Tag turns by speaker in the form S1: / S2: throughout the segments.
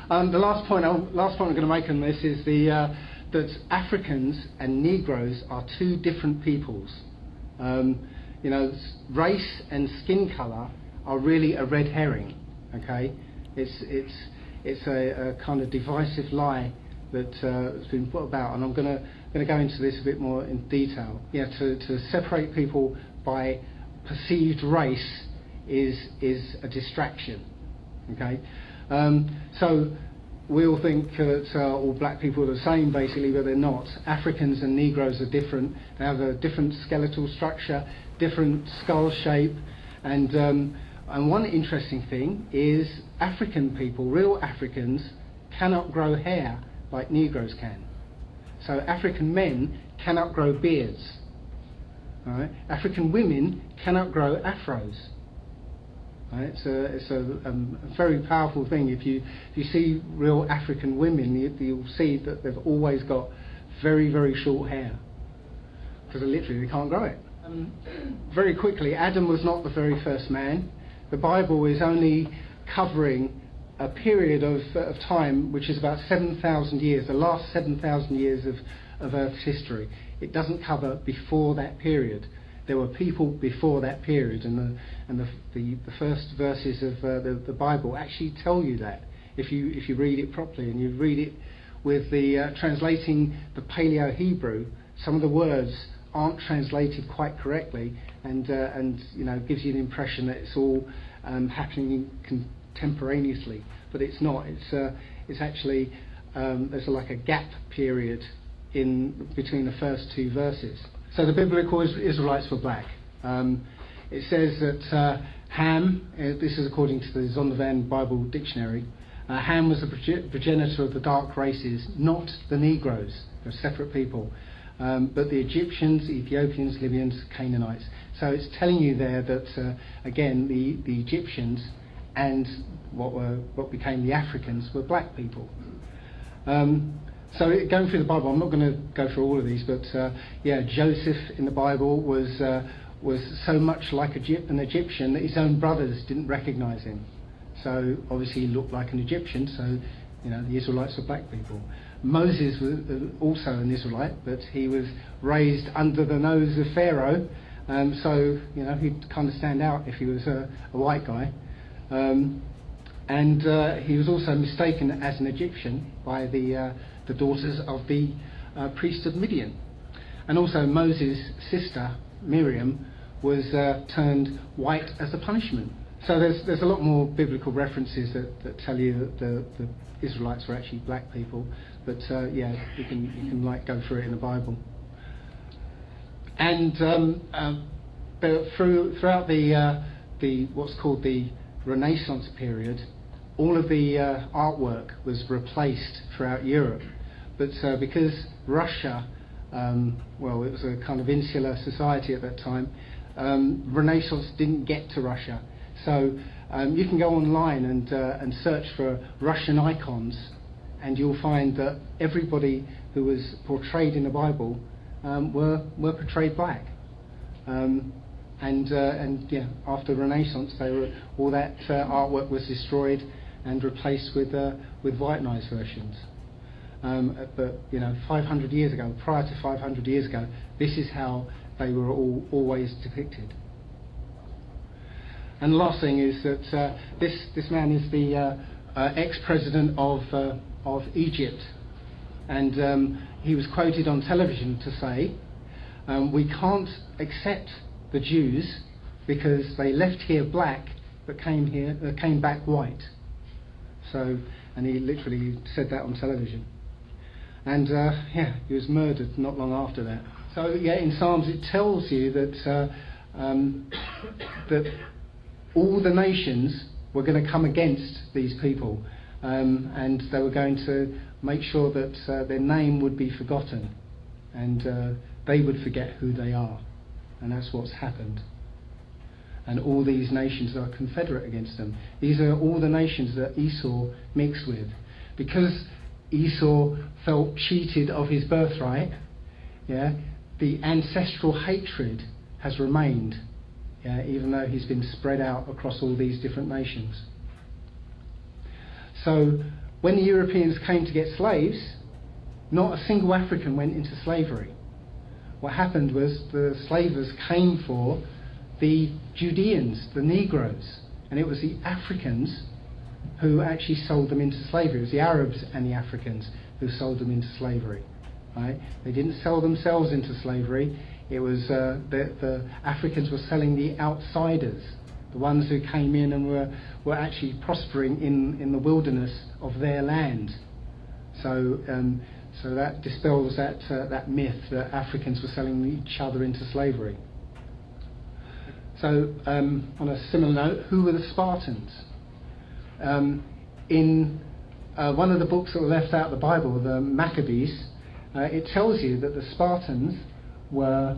S1: The last point I'm going to make on this is that Africans and Negroes are two different peoples. Race and skin colour are really a red herring. Okay, it's a kind of divisive lie that has been put about, and I'm going to go into this a bit more in detail. To separate people by perceived race is a distraction. Okay, so we all think that all black people are the same, basically, but they're not. Africans and Negroes are different. They have a different skeletal structure, different skull shape, and one interesting thing is African people, real Africans, cannot grow hair like Negroes can. So African men cannot grow beards. Right? African women cannot grow afros. Right? It's a very powerful thing. If you see real African women, you'll see that they've always got very, very short hair, because they can't grow it. Very quickly, Adam was not the very first man. The Bible is only covering a period of time which is about 7,000 years, the last 7,000 years of Earth's history. It doesn't cover before that period. There were people before that period, and the first verses of the Bible actually tell you that, if you read it properly and you read it with the translating the Paleo-Hebrew. Some of the words aren't translated quite correctly, and gives you an impression that it's all happening contemporaneously, but it's not. It's actually there's like a gap period in between the first two verses. So the biblical Israelites were black. It says that Ham, this is according to the Zondervan Bible Dictionary, Ham was the progenitor of the dark races, not the Negroes. They're separate people. But the Egyptians, Ethiopians, Libyans, Canaanites. So it's telling you there that, again, the Egyptians and what became the Africans were black people. So going through the Bible, I'm not going to go through all of these, but Joseph in the Bible was so much like an Egyptian that his own brothers didn't recognise him. So obviously he looked like an Egyptian, so the Israelites were black people. Moses was also an Israelite, but he was raised under the nose of Pharaoh, so he'd kind of stand out if he was a white guy. And he was also mistaken as an Egyptian by the daughters of the priest of Midian. And also Moses' sister, Miriam, was turned white as a punishment. So there's a lot more biblical references that tell you that the Israelites were actually black people, but you can go through it in the Bible. And throughout the what's called the Renaissance period, all of the artwork was replaced throughout Europe, but because Russia, it was a kind of insular society at that time, Renaissance didn't get to Russia. So you can go online and search for Russian icons, and you'll find that everybody who was portrayed in the Bible were portrayed black. After Renaissance, all that artwork was destroyed and replaced with white-niced versions. But 500 years ago, prior to 500 years ago, this is how they were always depicted. And the last thing is that this man is the ex-president of Egypt, and he was quoted on television to say, "We can't accept the Jews because they left here black but came back white." So, and he literally said that on television, and he was murdered not long after that. So in Psalms it tells you that that all the nations were going to come against these people, and they were going to make sure that their name would be forgotten, and they would forget who they are. And that's what's happened. And all these nations are confederate against them. These are all the nations that Esau mixed with. Because Esau felt cheated of his birthright, the ancestral hatred has remained, even though he's been spread out across all these different nations. So when the Europeans came to get slaves, not a single African went into slavery. What happened was the slavers came for the Judeans, the Negroes, and it was the Africans who actually sold them into slavery. It was the Arabs and the Africans who sold them into slavery. Right? They didn't sell themselves into slavery. It was the Africans were selling the outsiders, the ones who came in and were actually prospering in the wilderness of their land. So that dispels that myth that Africans were selling each other into slavery. So on a similar note, who were the Spartans? In one of the books that were left out of the Bible, the Maccabees, it tells you that the Spartans were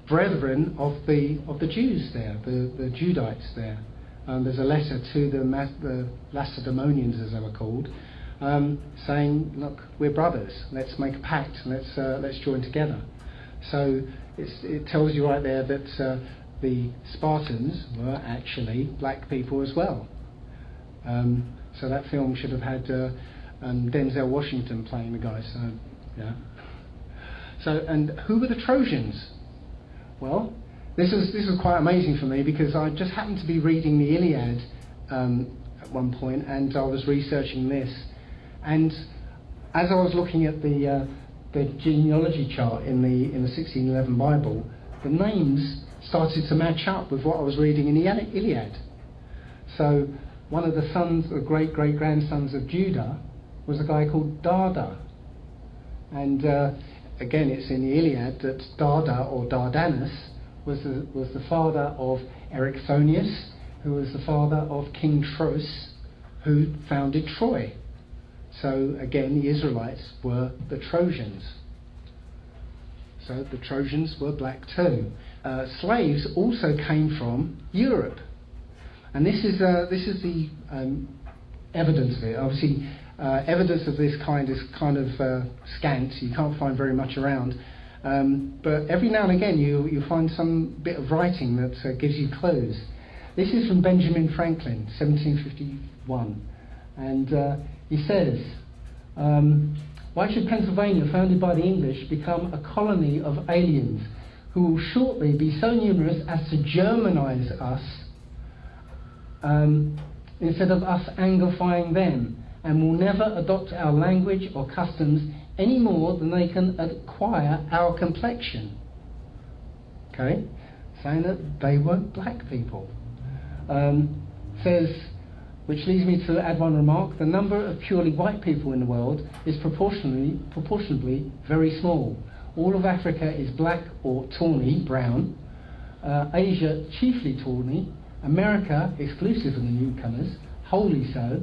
S1: brethren of the Jews there, the Judites there. There's a letter to the Lacedaemonians, as they were called, saying, "Look, we're brothers. Let's make a pact. Let's join together." So it tells you right there that the Spartans were actually black people as well. So that film should have had Denzel Washington playing the guy. So yeah. So, and who were the Trojans? Well, this was quite amazing for me, because I just happened to be reading the Iliad at one point, and I was researching this. And as I was looking at the genealogy chart in the 1611 Bible, the names started to match up with what I was reading in the Iliad. So one of the sons, the great-great-grandsons of Judah, was a guy called Dada. And again, it's in the Iliad that Dada, or Dardanus, was the father of Erichthonius, who was the father of King Tros, who founded Troy. So again, the Israelites were the Trojans. So the Trojans were black too. Slaves also came from Europe, and this is the evidence of it. Obviously, evidence of this kind is kind of scant. You can't find very much around, but every now and again you find some bit of writing that gives you clues. This is from Benjamin Franklin, 1751, and he says, "Why should Pennsylvania, founded by the English, become a colony of aliens who will shortly be so numerous as to Germanize us instead of us Anglifying them, and will never adopt our language or customs any more than they can acquire our complexion?" Okay, saying that they weren't black people. Says, which leads me to add one remark: the number of purely white people in the world is proportionably very small. All of Africa is black or tawny, brown. Asia chiefly tawny. America, exclusive of the newcomers, wholly so.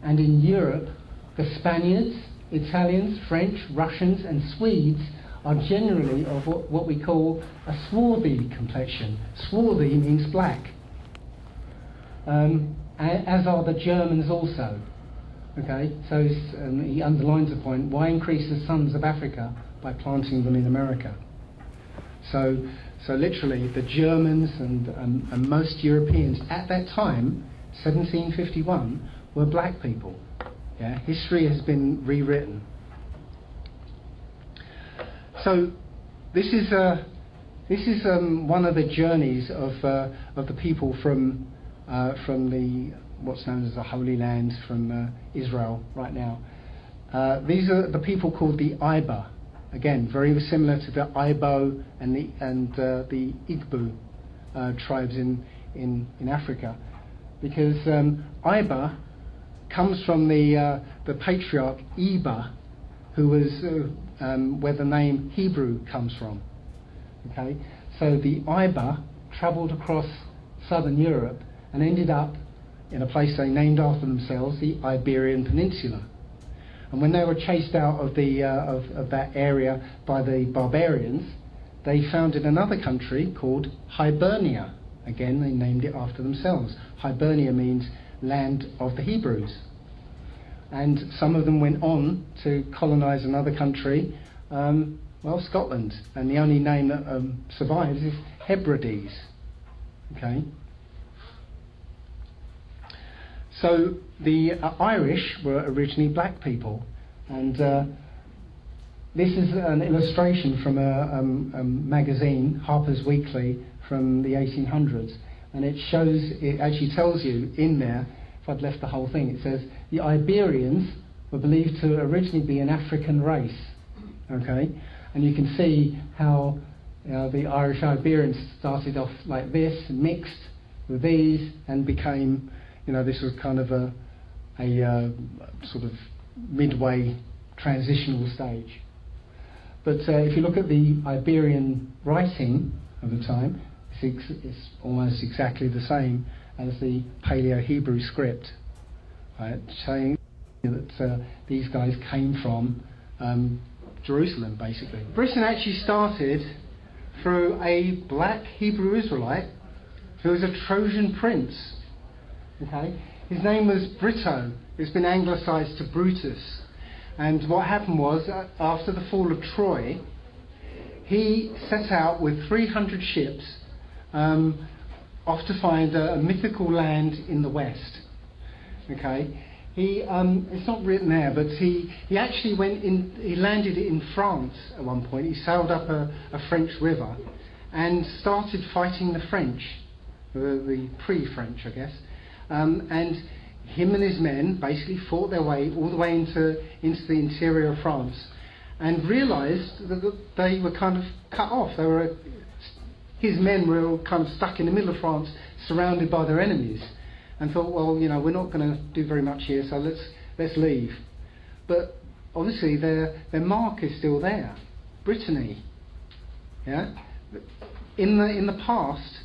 S1: And in Europe, the Spaniards, Italians, French, Russians and Swedes are generally of what we call a swarthy complexion. Swarthy means black. As are the Germans also. Okay, so he underlines the point: why increase the sons of Africa by planting them in America? So literally, the Germans and most Europeans at that time, 1751, were black people. Yeah, history has been rewritten. So this is one of the journeys of the people from the what's known as the Holy Land, from Israel right now. These are the people called the Iba. Again, very similar to the Ibo and the Igbo tribes in Africa, because Iba comes from the patriarch Eba, who was where the name Hebrew comes from. Okay, so the Iba travelled across southern Europe and ended up in a place they named after themselves, the Iberian Peninsula. And when they were chased out of that area by the barbarians, they founded another country called Hibernia. Again, they named it after themselves. Hibernia means land of the Hebrews. And some of them went on to colonise another country, Scotland. And the only name that survives is Hebrides. Okay. So the Irish were originally black people, and this is an illustration from a magazine, Harper's Weekly, from the 1800s, and it actually tells you in there, if I'd left the whole thing, it says the Iberians were believed to originally be an African race, okay? And you can see how the Irish Iberians started off like this, mixed with these, and became, this was kind of a sort of midway transitional stage. But if you look at the Iberian writing of the time, it's almost exactly the same as the Paleo-Hebrew script, right? Saying that these guys came from Jerusalem, basically. Britain actually started through a black Hebrew Israelite who was a Trojan prince. Okay, his name was Brito. It's been anglicised to Brutus. And what happened was, after the fall of Troy, he set out with 300 ships off to find a mythical land in the west. Okay, it's not written there, but he actually he landed in France at one point. He sailed up a French river and started fighting the French, the pre-French, I guess. And him and his men basically fought their way all the way into the interior of France, and realised that they were kind of cut off. His men were all kind of stuck in the middle of France, surrounded by their enemies, and thought, well, we're not going to do very much here, so let's leave. But obviously their mark is still there, Brittany. Yeah, in the past,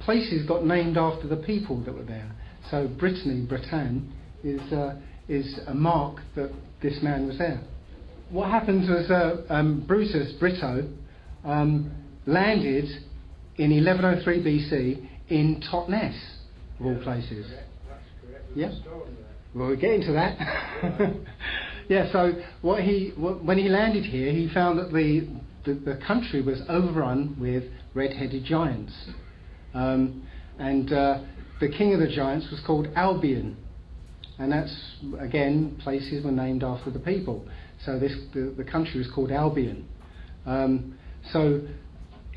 S1: places got named after the people that were there. So Brittany, Bretagne, is a mark that this man was there. What happened was Brutus, Brito, landed in 1103 BC in Totnes, of all places.
S2: That's correct.
S1: Yeah. Well, we'll get into that. Yeah. So when he landed here, he found that the country was overrun with red-headed giants, and the king of the giants was called Albion, and that's again places were named after the people. So the country was called Albion. So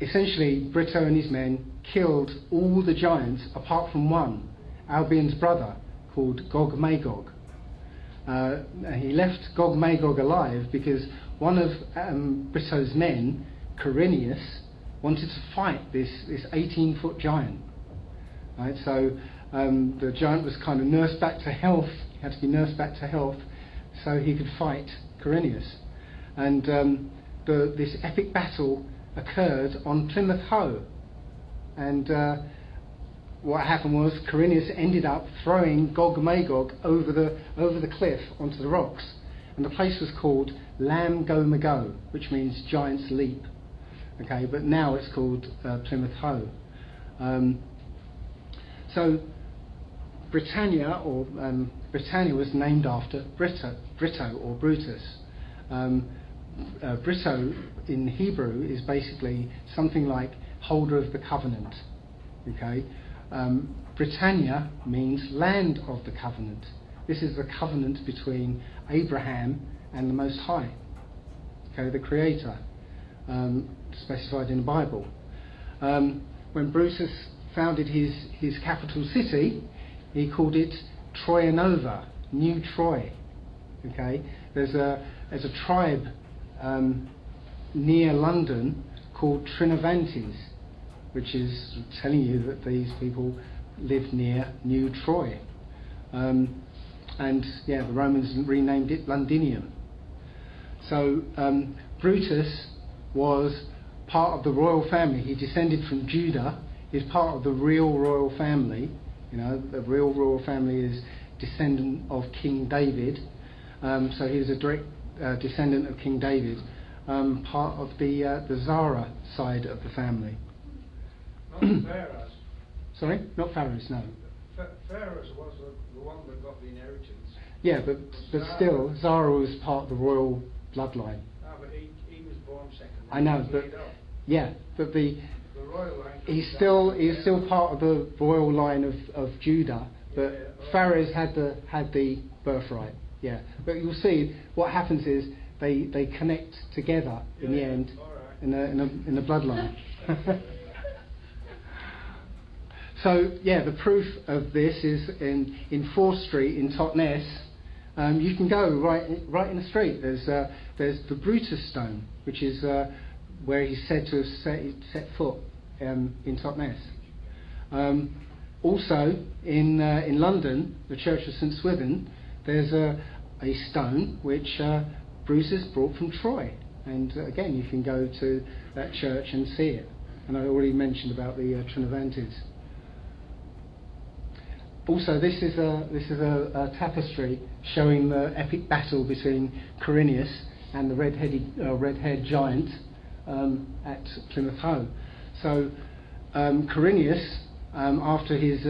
S1: essentially, Brito and his men killed all the giants apart from one, Albion's brother, called Gog-Magog. He left Gog-Magog alive because one of Brito's men, Quirinius, wanted to fight this 18-foot giant. Right, so the giant was kind of nursed back to health. He had to be nursed back to health so he could fight Quirinius. And this epic battle occurred on Plymouth Hoe. And what happened was Quirinius ended up throwing Gog-Magog over the cliff onto the rocks. And the place was called Lam Go Mago, which means Giant's Leap. Okay, but now it's called Plymouth Hoe. So Britannia was named after Brito or Brutus. Brito in Hebrew is basically something like holder of the covenant. Okay, Britannia means land of the covenant. This is the covenant between Abraham and the Most High. Okay, the Creator, specified in the Bible. When Brutus founded his capital city, he called it Troyanova, New Troy. Okay, there's a tribe near London called Trinovantes, which is telling you that these people lived near New Troy. And the Romans renamed it Londinium. So Brutus was part of the royal family. He descended from Judah. He's part of the real royal family. The real royal family is descendant of King David. So he was a direct descendant of King David, part of the Zara side of the family.
S2: Not Pharaohs.
S1: Sorry? Not Pharaohs, no.
S2: Pharaohs was the one that got the inheritance.
S1: Yeah, but still, Zara was part of the royal bloodline.
S2: Ah, but he was born second.
S1: I know, but yeah, but
S2: The royal line.
S1: He's still part of the royal line of Judah, but Phares had the birthright. Yeah, but you'll see what happens is they connect together in the end, in the bloodline. So yeah, the proof of this is in 4th Street in Totnes. You can go right in the street. There's the Brutus stone, which is where he's said to have set foot in Totnes. Also in London, the Church of St Swithin, there's a stone which Brutus brought from Troy, and again you can go to that church and see it. And I already mentioned about the Trinovantes. Also, this is a tapestry showing the epic battle between Quirinius and the red-haired giant at Plymouth Hoe. So Quirinius, after his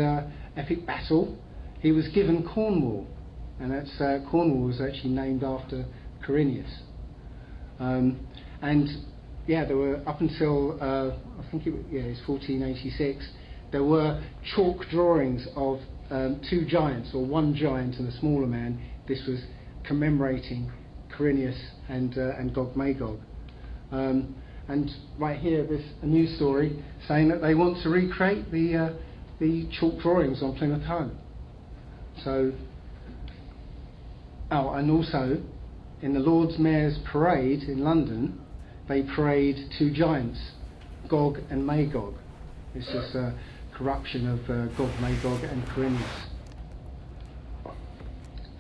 S1: epic battle, he was given Cornwall, and that's Cornwall was actually named after Quirinius. And yeah, there were up until I think it was 1486. There were chalk drawings of 2 giants, or 1 giant and a smaller man. This was commemorating Quirinius and Gog Magog. And right here, there's a news story saying that they want to recreate the chalk drawings on Plymouth Hoe. So, and also in the Lord Mayor's parade in London, they parade 2 giants, Gog and Magog. This is corruption of Gog, Magog and Quirinius.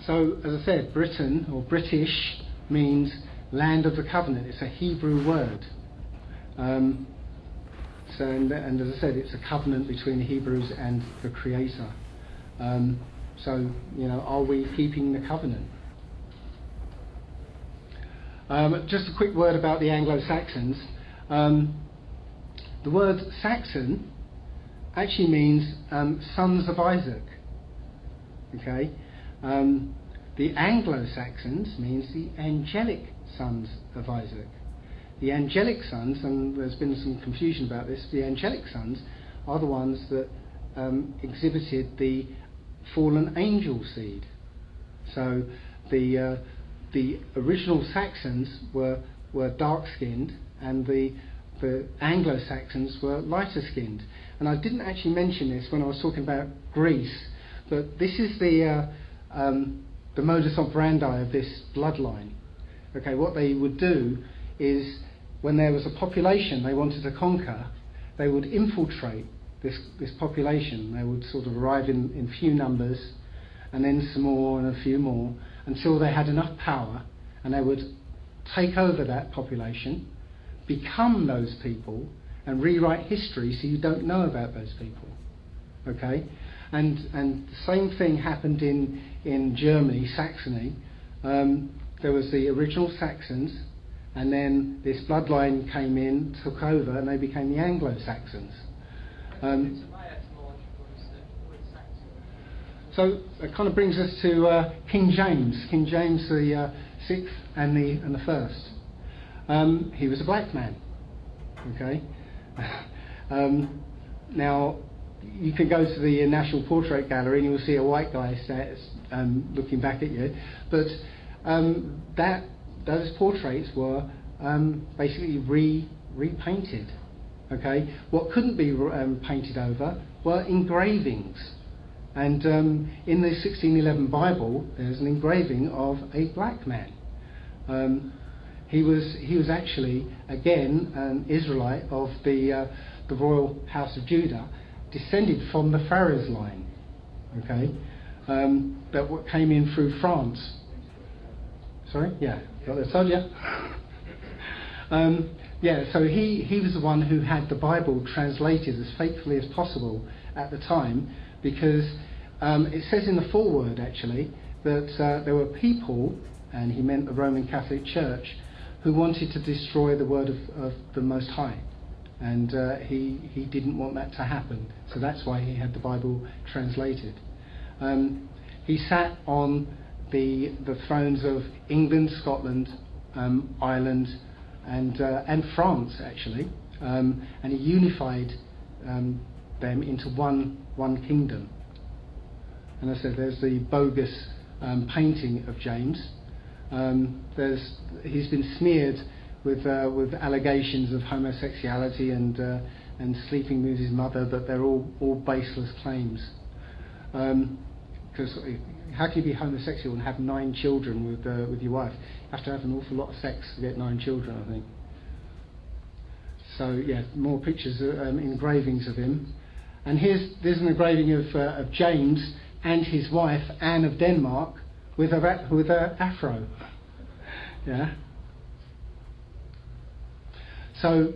S1: So, as I said, Britain, or British, means land of the covenant. It's a Hebrew word. And as I said, it's a covenant between the Hebrews and the Creator. So, are we keeping the covenant? Just a quick word about the Anglo-Saxons. The word Saxon actually means sons of Isaac. Okay, the Anglo-Saxons means the angelic sons of Isaac. The angelic sons, and there's been some confusion about this, the angelic sons are the ones that exhibited the fallen angel seed. So the original Saxons were dark-skinned, and the Anglo-Saxons were lighter-skinned. And I didn't actually mention this when I was talking about Greece, but this is the modus operandi of this bloodline. Okay, what they would do is, when there was a population they wanted to conquer, they would infiltrate this population. They would sort of arrive in few numbers, and then some more and a few more, until they had enough power, and they would take over that population, become those people, and rewrite history so you don't know about those people. Okay? And the same thing happened in Germany, Saxony. There was the original Saxons, and then this bloodline came in, took over, and they became the Anglo-Saxons. So it kind of brings us to King James the 6th and the 1st. He was a black man. Okay. Now you can go to the National Portrait Gallery and you'll see a white guy looking back at you, but those portraits were basically repainted. Okay. What couldn't be painted over were engravings. And in the 1611 Bible, there's an engraving of a black man. He was actually, again, an Israelite of the royal house of Judah, descended from the Phares line. Okay, that came in through France. Sorry, yeah, got that, told you. Yeah, so he was the one who had the Bible translated as faithfully as possible at the time, because it says in the foreword actually that there were people, and he meant the Roman Catholic Church, who wanted to destroy the word of the Most High, and he didn't want that to happen, so that's why he had the Bible translated. He sat on the thrones of England, Scotland, Ireland, and France actually. and he unified them into one kingdom. And I said, there's the bogus painting of James. He's been smeared with allegations of homosexuality and sleeping with his mother, but they're all baseless claims. Because how can you be homosexual and have 9 children with your wife? You have to have an awful lot of sex to get 9 children, I think. So yeah, more pictures, engravings of him. And there's an engraving of James and his wife Anne of Denmark with a afro. Yeah. So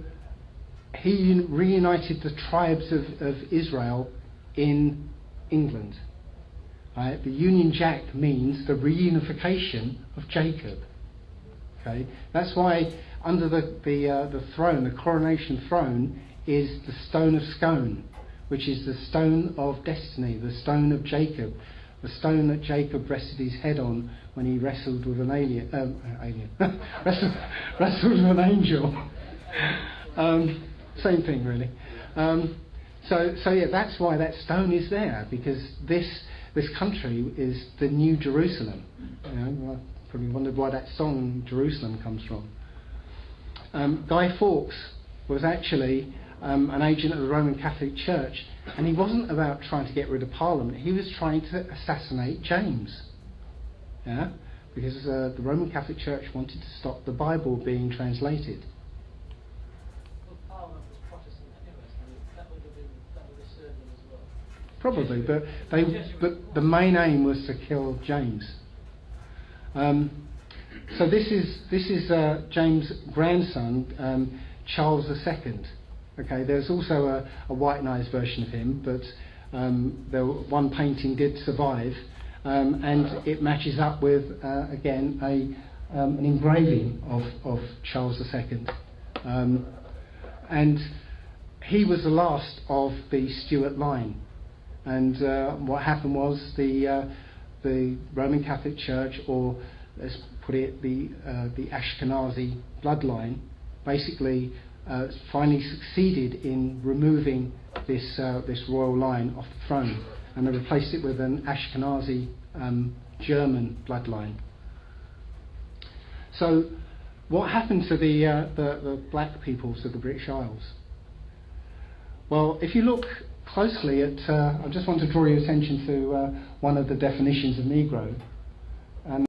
S1: he reunited the tribes of Israel in England. Right? The Union Jack means the reunification of Jacob. Okay, that's why under the throne, the coronation throne, is the stone of Scone, which is the stone of destiny, the stone of Jacob, the stone that Jacob rested his head on when he wrestled with an wrestled with an angel. Same thing, really. So yeah, that's why that stone is there, because this country is the New Jerusalem. You know, I probably wondered why that song Jerusalem comes from. Guy Fawkes was actually an agent of the Roman Catholic Church, and he wasn't about trying to get rid of Parliament. He was trying to assassinate James. Yeah, because the Roman Catholic Church wanted to stop the Bible being translated. Probably, but the main aim was to kill James. So this is James' grandson, Charles II. Okay, there's also a white-nosed version of him, but one painting did survive, and it matches up with again an engraving of Charles II, and he was the last of the Stuart line. And what happened was the Roman Catholic Church, or let's put it the Ashkenazi bloodline, basically finally succeeded in removing this royal line off the throne, and they replaced it with an Ashkenazi German bloodline. So, what happened to the black peoples of the British Isles? Well, if you look closely at, I just want to draw your attention to one of the definitions of Negro.